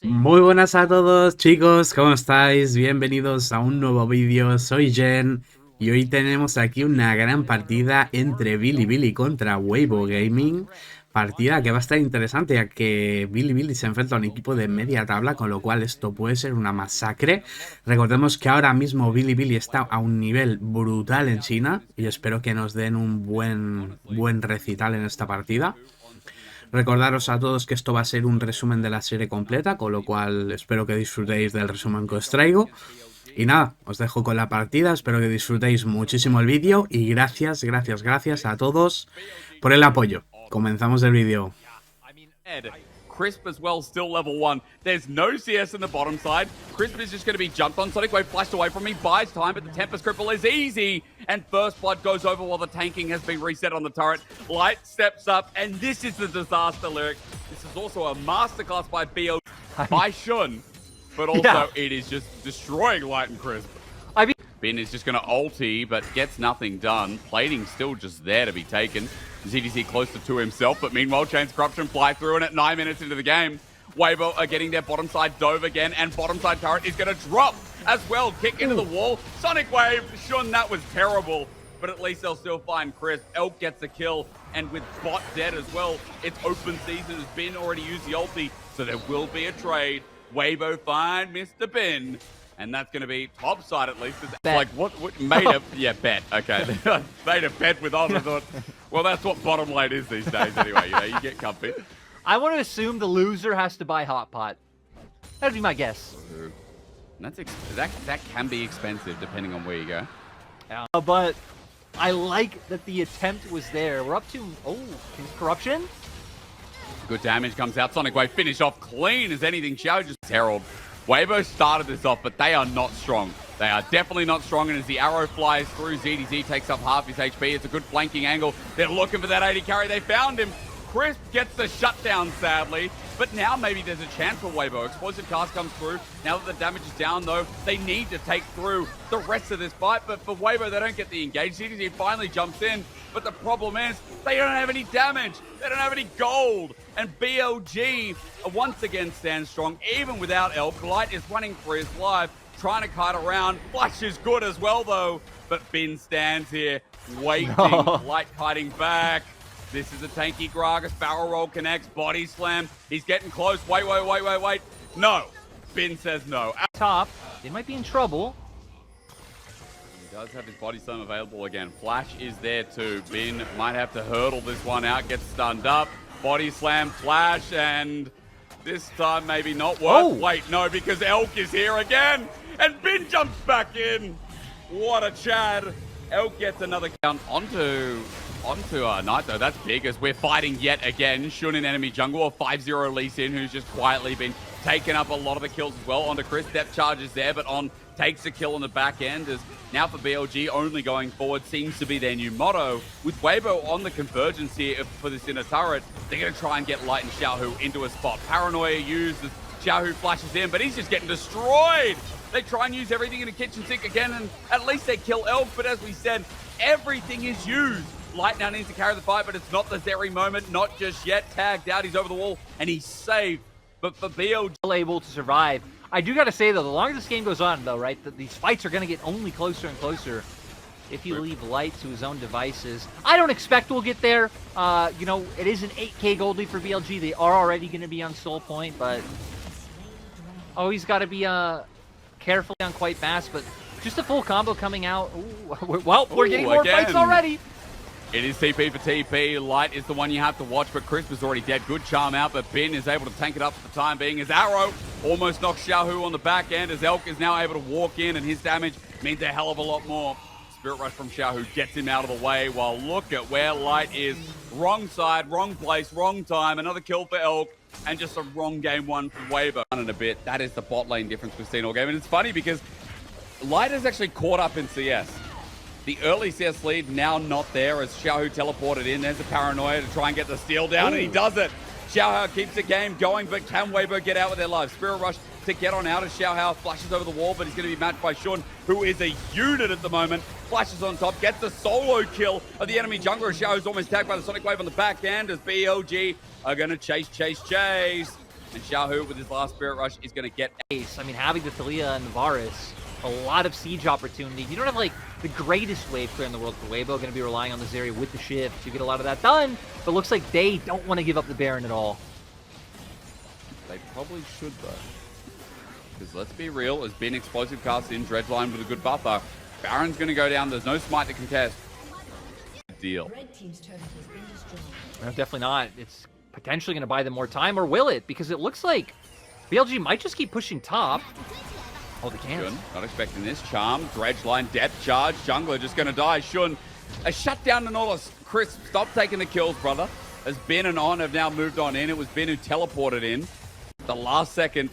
Muy buenas a todos, chicos, ¿cómo estáis? Bienvenidos a un nuevo vídeo, soy Jen y hoy tenemos aquí una gran partida entre BILI contra WEIBO Gaming. Partida que va a estar interesante, ya que BILI se enfrenta a un equipo de media tabla, con lo cual esto puede ser una masacre. Recordemos que ahora mismo BILI está a un nivel brutal en China y espero que nos den un buen recital en esta partida. Recordaros a todos que esto va a ser un resumen de la serie completa, con lo cual espero que disfrutéis del resumen que os traigo. Y nada, os dejo con la partida, espero que disfrutéis muchísimo el vídeo y gracias a todos por el apoyo. Comenzamos el vídeo. Crisp as well, still level 1. There's no CS in the bottom side. Crisp is just going to be jumped on. Sonic Wave flashed away from me, buys time, but the Tempest Cripple is easy. And First Blood goes over while the tanking has been reset on the turret. Light steps up, and this is the disaster lyric. This is also a masterclass by BLG, by Shun, but also it is just destroying Light and Crisp. Bin is just going to ulti, but gets nothing done. Plating still just there to be taken. ZDC closer to himself, but meanwhile, Chain's Corruption fly through, and at 9 minutes into the game, WEIBO are getting their bottom side dove again, and bottom side turret is going to drop as well. Kick into the wall. Sonic Wave, Shun, that was terrible, but at least they'll still find Crisp. Elk gets a kill, and with bot dead as well, it's open season. Has Bin already used the ulti, so there will be a trade. WEIBO find Mr. Bin. And that's going to be top side at least. It's like, what made a... Yeah, bet. Okay. Made a bet with us. I thought, well, that's what bottom lane is these days anyway. You know, you get comfy. I want to assume the loser has to buy Hot Pot. That'd be my guess. That's that can be expensive depending on where you go. But I like that the attempt was there. We're up to... Oh, Corruption? Good damage comes out. Sonic Wave finish off clean as anything. Xiao just Herald. WEIBO started this off, but they are not strong. They are definitely not strong, and as the arrow flies through, ZDZ takes up half his HP. It's a good flanking angle. They're looking for that 80 carry. They found him. Crisp gets the shutdown, sadly. But now maybe there's a chance for WEIBO. Explosive cast comes through. Now that the damage is down, though, they need to take through the rest of this fight. But for WEIBO, they don't get the engage. ZDZ finally jumps in. But the problem is, they don't have any damage. They don't have any gold. And BLG once again stands strong, even without Elk. Light is running for his life, trying to kite around. Flash is good as well, though. But Bin stands here, waiting. Light kiting back. This is a tanky Gragas. Barrel roll connects. Body slam. He's getting close. Wait. No. Bin says no. Top. They might be in trouble. He does have his body slam available again. Flash is there too. Bin might have to hurdle this one out. Gets stunned up. Body slam, Flash, and this time maybe not worth. Wait, no, because Elk is here again. And Bin jumps back in. What a Chad. Elk gets another count onto Knight, though. That's big as we're fighting yet again. Shun in enemy jungle, a 5-0 Lee Sin, who's just quietly been taking up a lot of the kills as well. Onto Chris, depth charge is there, but on takes a kill on the back end. As now for BLG, only going forward seems to be their new motto. With WEIBO on the convergence here for this inner turret, they're going to try and get Light and Xiaohu into a spot. Paranoia used as Xiaohu flashes in, but he's just getting destroyed. They try and use everything in the kitchen sink again, and at least they kill Elk, but as we said, everything is used. Light now needs to carry the fight, but it's not the Zeri moment, not just yet. Tagged out, he's over the wall, and he's saved. But for BLG... able to survive. I do got to say, though, the longer this game goes on, though, right, that these fights are going to get only closer and closer if you leave Light to his own devices. I don't expect we'll get there. You know, it is an 8K gold lead for BLG. They are already going to be on Soul Point, but always got to be careful on quite fast. But just a full combo coming out. Ooh, well, we're getting more fights already. It is TP for TP. Light is the one you have to watch, but Crisp is already dead. Good charm out, but Bin is able to tank it up for the time being. His arrow almost knocks Xiaohu on the back end as Elk is now able to walk in, and his damage means a hell of a lot more. Spirit Rush from Xiaohu gets him out of the way, while look at where Light is. Wrong side, wrong place, wrong time. Another kill for Elk, and just a wrong game one for WEIBO. In a bit, that is the bot lane difference we've seen all game, and it's funny because Light has actually caught up in CS. The early CS lead now not there as Xiaohu teleported in. There's a Paranoia to try and get the steal down, and he does it. Xiaohu keeps the game going, but can WEIBO get out with their lives? Spirit Rush to get on out as Xiaohu flashes over the wall, but he's going to be matched by Shun, who is a unit at the moment. Flashes on top, gets the solo kill of the enemy jungler. Xiaohu's almost tagged by the Sonic Wave on the back end as BLG are going to chase. And Xiaohu with his last Spirit Rush is going to get... I mean, having the Thalia and Varus, a lot of siege opportunity. You don't have, like, the greatest wave clear in the world for WEIBO. Going to be relying on this area with the shift to get a lot of that done. But looks like they don't want to give up the Baron at all. They probably should, though. Because let's be real, there's been explosive cast in, Dredgeline with a good buffer. Baron's going to go down. There's no smite to contest. Deal. No, definitely not. It's potentially going to buy them more time, or will it? Because it looks like BLG might just keep pushing top. Oh, they can't. Shun, not expecting this. Charm, Dredgeline, depth charge. Jungler just going to die. Shun, a shutdown to Nautilus. Chris, stop taking the kills, brother. As Ben and On have now moved on in. It was Ben who teleported in the last second.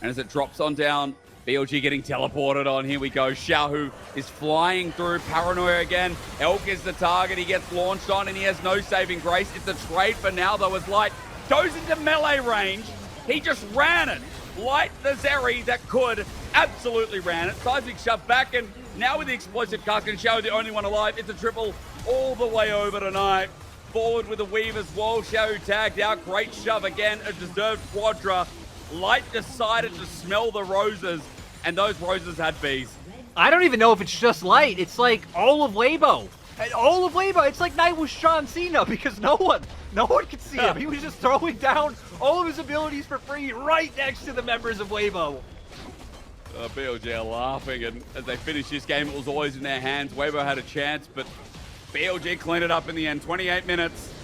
And as it drops on down, BLG getting teleported on. Here we go. Xiaohu is flying through. Paranoia again. Elk is the target. He gets launched on and he has no saving grace. It's a trade for now, though, as Light goes into melee range. He just ran it. Light the Zeri that could. Absolutely ran it. Seismic shove back, and now with the explosive cast, and Xiaohu the only one alive. It's a triple all the way over tonight. Forward with a weave as well. Xiaohu tagged out. Great shove again. A deserved quadra. Light decided to smell the roses, and those roses had bees. I don't even know if it's just Light. It's like all of WEIBO. And all of WEIBO. It's like Night was John Cena, because no one could see him. He was just throwing down all of his abilities for free right next to the members of WEIBO. BLG are laughing, and as they finish this game, it was always in their hands. WEIBO had a chance, but BLG cleaned it up in the end. 28 minutes.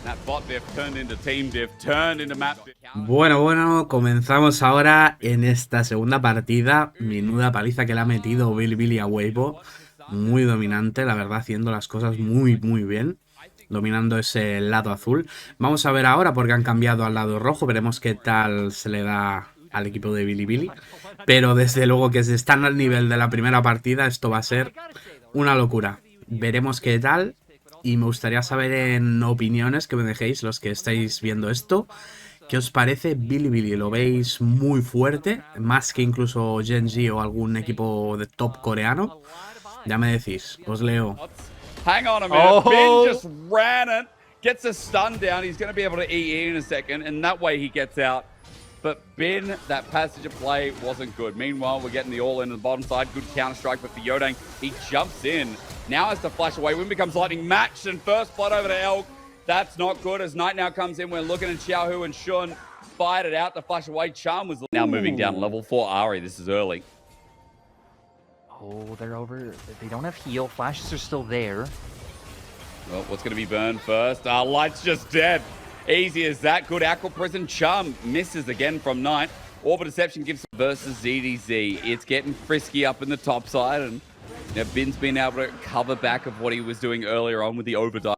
That bot diff turned into team diff, turned into map diff. Bueno, comenzamos ahora en esta segunda partida. Menuda paliza que le ha metido BILI a WEIBO. Muy dominante, la verdad, haciendo las cosas muy bien. Dominando ese lado azul. Vamos a ver ahora porque han cambiado al lado rojo. Veremos qué tal se le da al equipo de BILI. Pero desde luego que si están al nivel de la primera partida, esto va a ser una locura. Veremos qué tal. Y me gustaría saber en opiniones que me dejéis los que estáis viendo esto. ¿Qué os parece BILI? ¿Lo veis muy fuerte? Más que incluso Gen.G o algún equipo de top coreano. Ya me decís, os leo. Hang on a minute. Ben just ran it. Gets a stun down. He's going to be able to EE in a second. And that way he gets out. But Ben, that passage of play wasn't good. Meanwhile, we're getting the all in on the bottom side. Good counter-strike, but for Yodang, he jumps in. Now has to flash away. Win becomes lightning matched, and first blood over to Elk. That's not good. As Knight now comes in, we're looking at Xiaohu and Shun. Fired it out. The flash away. Charm was now moving down level 4. Ari, this is early. Oh, they're over. They don't have heal. Flashes are still there. Well, what's going to be burned first? Light's just dead. Easy as that. Good Aqua Prison. Chum misses again from Knight. Orb of Deception gives versus ZDZ. It's getting frisky up in the top side, and now Bin's been able to cover back of what he was doing earlier on with the overdrive.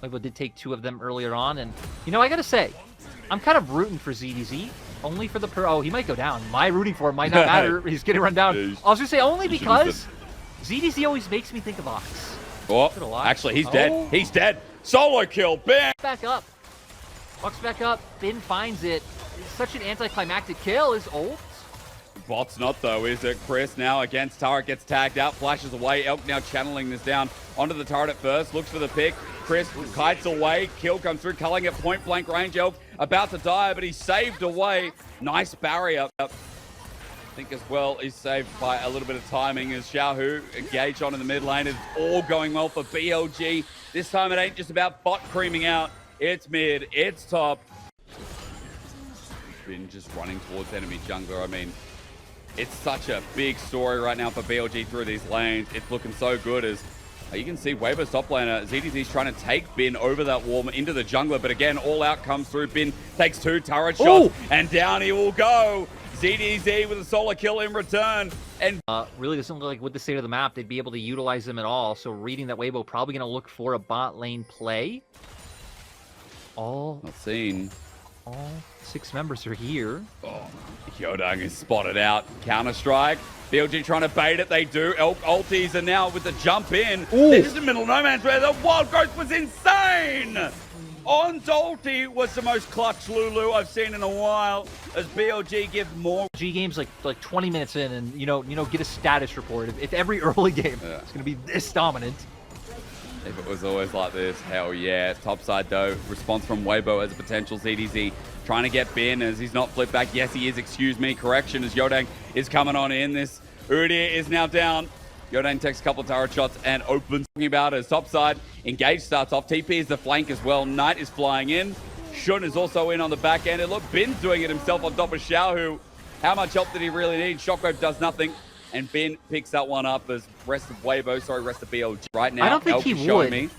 WEIBO did take 2 of them earlier on, and you know, I gotta say, I'm kind of rooting for ZDZ. Only for the oh, he might go down. My rooting for him might not matter. He's getting run down. I was gonna say only because ZDZ always makes me think of Ox. Oh, actually, he's dead. He's dead. Solo kill. Bam! Back up. Walks back up. Bin finds it. It's such an anticlimactic kill. Is ult. Bot's not, though, is it? Chris now against turret, gets tagged out, flashes away. Elk now channeling this down onto the turret at first, looks for the pick. Chris kites away, kill comes through, culling at point blank range. Elk about to die, but he's saved away. Nice barrier. I think as well he's saved by a little bit of timing as Xiaohu engaged on in the mid lane. It's all going well for BLG. This time it ain't just about bot creaming out. It's mid, it's top. Been just running towards enemy jungler. I mean, it's such a big story right now for BLG through these lanes. It's looking so good as you can see WEIBO's top laner. ZDZ's trying to take Bin over that wall into the jungler, but again, all out comes through. Bin takes 2 turret shots, and down he will go. ZDZ with a solo kill in return. And really doesn't look like with the state of the map, they'd be able to utilize them at all. So reading that WEIBO probably going to look for a bot lane play. Not seen. All 6 members are here. Oh, Yodang is spotted out. Counter-strike. BLG trying to bait it. They do. Elk ultis are now with the jump in. They're just in the middle of no man's where the wild growth was insane. On ulti was the most clutch Lulu I've seen in a while as BLG give more. G games like 20 minutes in and you know get a status report. If every early game is going to be this dominant. If it was always like this, hell yeah. Topside though, response from WEIBO as a potential ZDZ trying to get Ben as he's not flipped back. Yes, he is. Excuse me. Correction as Yodang is coming on in. This Udyr is now down. Yodang takes a couple of turret shots and opens. Talking about his top side. Engage starts off. TP is the flank as well. Knight is flying in. Shun is also in on the back end. And look, Ben's doing it himself on top of Xiao, who, how much help did he really need? Shockwave does nothing. And Ben picks that one up as rest of rest of BLG. Right now, I don't think Elk he is showing would. me.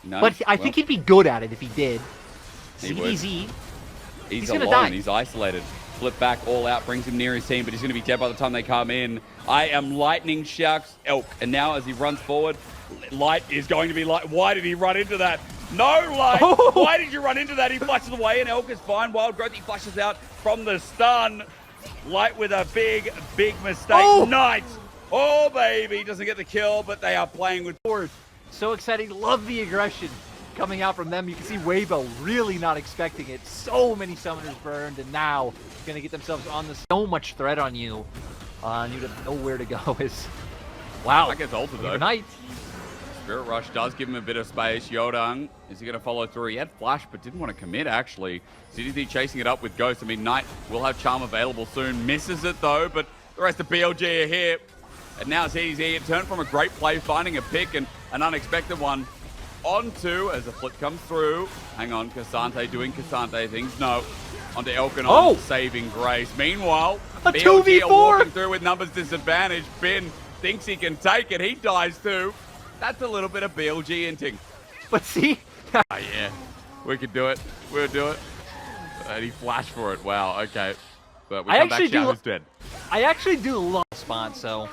No, But I think he'd be good at it if he did. He would. ZDZ. He's gonna alone. die. He's isolated. Flip back, all out, brings him near his team, but he's going to be dead by the time they come in. I am lightning Sharks Elk. And now as he runs forward, Light is going to be Light. Why did he run into that? No, Light! Oh. Why did you run into that? He flashes away and Elk is fine. Wild Growth, he flashes out from the stun. Light with a big, big mistake. Oh. Knight! Oh, baby. Doesn't get the kill, but they are playing with force. So exciting. Love the aggression coming out from them. You can see WEIBO really not expecting it. So many summoners burned, and now going to get themselves on the so much threat on you. You don't know where to go. Is wow. That gets ulted, though. Knight. Spirit Rush does give him a bit of space. Yodang, is he going to follow through? He had Flash, but didn't want to commit, actually. ZDZ chasing it up with Ghost. I mean, Knight will have Charm available soon. Misses it, though, but the rest of BLG are here. And now ZDZ, it turned from a great play, finding a pick and an unexpected one, onto, as a flip comes through. Hang on, Cassante doing Cassante things. No. Onto Elkanon, saving grace. Meanwhile, a BLG 2v4 are walking through with numbers disadvantage. Ben thinks he can take it. He dies too. That's a little bit of BLG inting. But see? Oh, yeah. We could do it. We'll do it. And he flashed for it. Wow, okay. But we come back, Xiao's dead. I actually do love spawn, so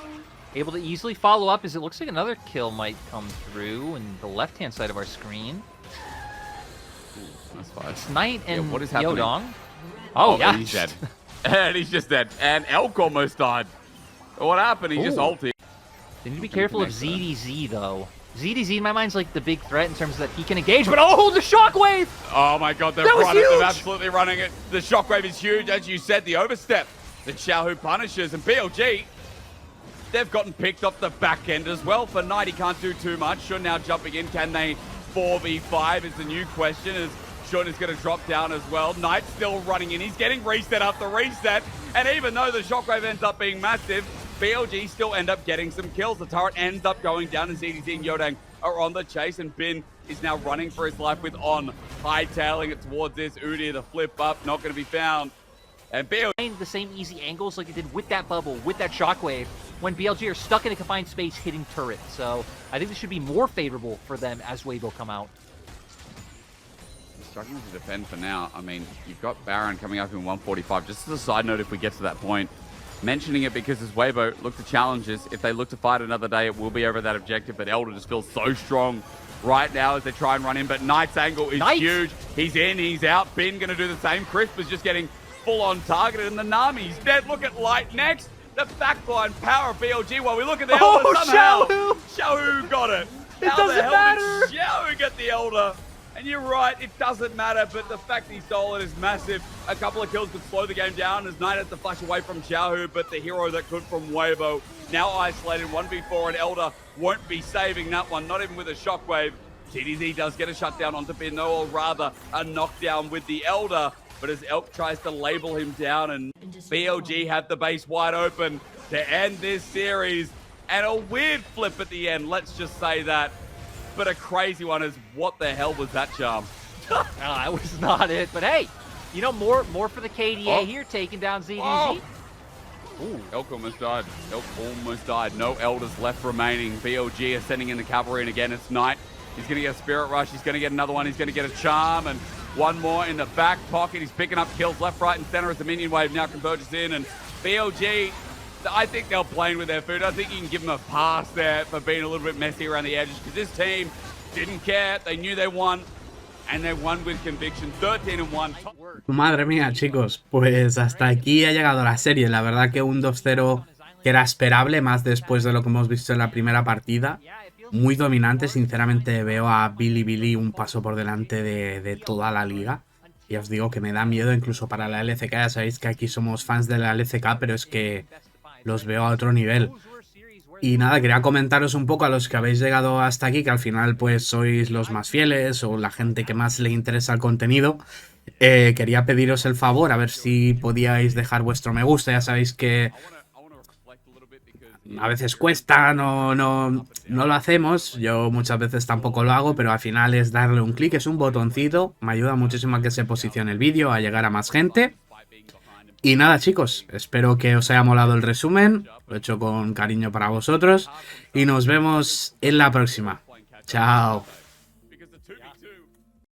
able to easily follow up as it looks like another kill might come through in the left-hand side of our screen. Ooh, that's fine. It's Knight and what is happening? Yodong. Oh, yeah. He's dead. And he's just dead. And Elk almost died. What happened? He just ulted. They need to be careful of ZDZ, though. ZDZ, in my mind, is like the big threat in terms of that he can engage, but oh, the shockwave! Oh my god, they're running. They're absolutely running it. The shockwave is huge. As you said, the overstep that Xiao punishes. And BLG, they've gotten picked off the back end as well. For Knight, he can't do too much. Shun now jumping in. Can they 4v5 is the new question, as Shun is going to drop down as well. Knight still running in. He's getting reset after reset. And even though the shockwave ends up being massive, BLG still end up getting some kills. The turret ends up going down, and ZDZ and Yodang are on the chase, and Bin is now running for his life with On, hightailing it towards this. Udyr, the flip up, not going to be found. And BLG... the same easy angles like it did with that bubble, with that shockwave, when BLG are stuck in a confined space hitting turret. So I think this should be more favorable for them as WEIBO come out. Struggling to defend for now. I mean, you've got Baron coming up in 145. Just as a side note, if we get to that point, mentioning it because as WEIBO look to challenges, if they look to fight another day, it will be over that objective. But Elder just feels so strong right now as they try and run in. But Knight's angle is huge. He's in, he's out. Ben going to do the same. Crisp is just getting full on targeted, and the Nami's dead. Look at Light next. The backline power of BLG while we look at the Elder somehow. Xiao got it. How the hell did Xiao get the Elder? And you're right, it doesn't matter, but the fact he stole it is massive. A couple of kills could slow the game down as Knight has to flash away from Xiao, but the hero that could from WEIBO now isolated 1v4, and Elder won't be saving that one, not even with a shockwave. ZDZ does get a shutdown onto Ben, or rather a knockdown with the Elder, but as Elk tries to label him down, and BLG have the base wide open to end this series, and a weird flip at the end, let's just say that. But a crazy one is, what the hell was that charm? That was not it. But hey, you know, more for the KDA here, taking down ZDZ. Ooh, Elk almost died. Elk almost died. No Elders left remaining. BLG are sending in the cavalry, and again, it's Knight. He's going to get a Spirit Rush. He's going to get another one. He's going to get a Charm, and one more in the back pocket. He's picking up kills left, right, and center as the minion wave now converges in, and BLG, I think they're playing with their food. I think you can give them a pass there for being a little bit messy around the edges, because this team didn't care. They knew they won, and they won with conviction. 13-1. Madre mía, chicos, pues hasta aquí ha llegado la serie. La verdad que un 2-0 que era esperable, más después de lo que hemos visto en la primera partida. Muy dominante, sinceramente veo a BILI un paso por delante de toda la liga. Y os digo que me da miedo incluso para la LCK. Ya sabéis que aquí somos fans de la LCK, pero es que los veo a otro nivel. Y nada, quería comentaros un poco a los que habéis llegado hasta aquí, que al final pues sois los más fieles o la gente que más le interesa el contenido. Quería pediros el favor, a ver si podíais dejar vuestro me gusta. Ya sabéis que a veces cuesta, no lo hacemos. Yo muchas veces tampoco lo hago, pero al final es darle un clic, es un botoncito. Me ayuda muchísimo a que se posicione el vídeo, a llegar a más gente. Y nada, chicos, espero que os haya molado el resumen. Lo he hecho con cariño para vosotros. Y nos vemos en la próxima. Chao.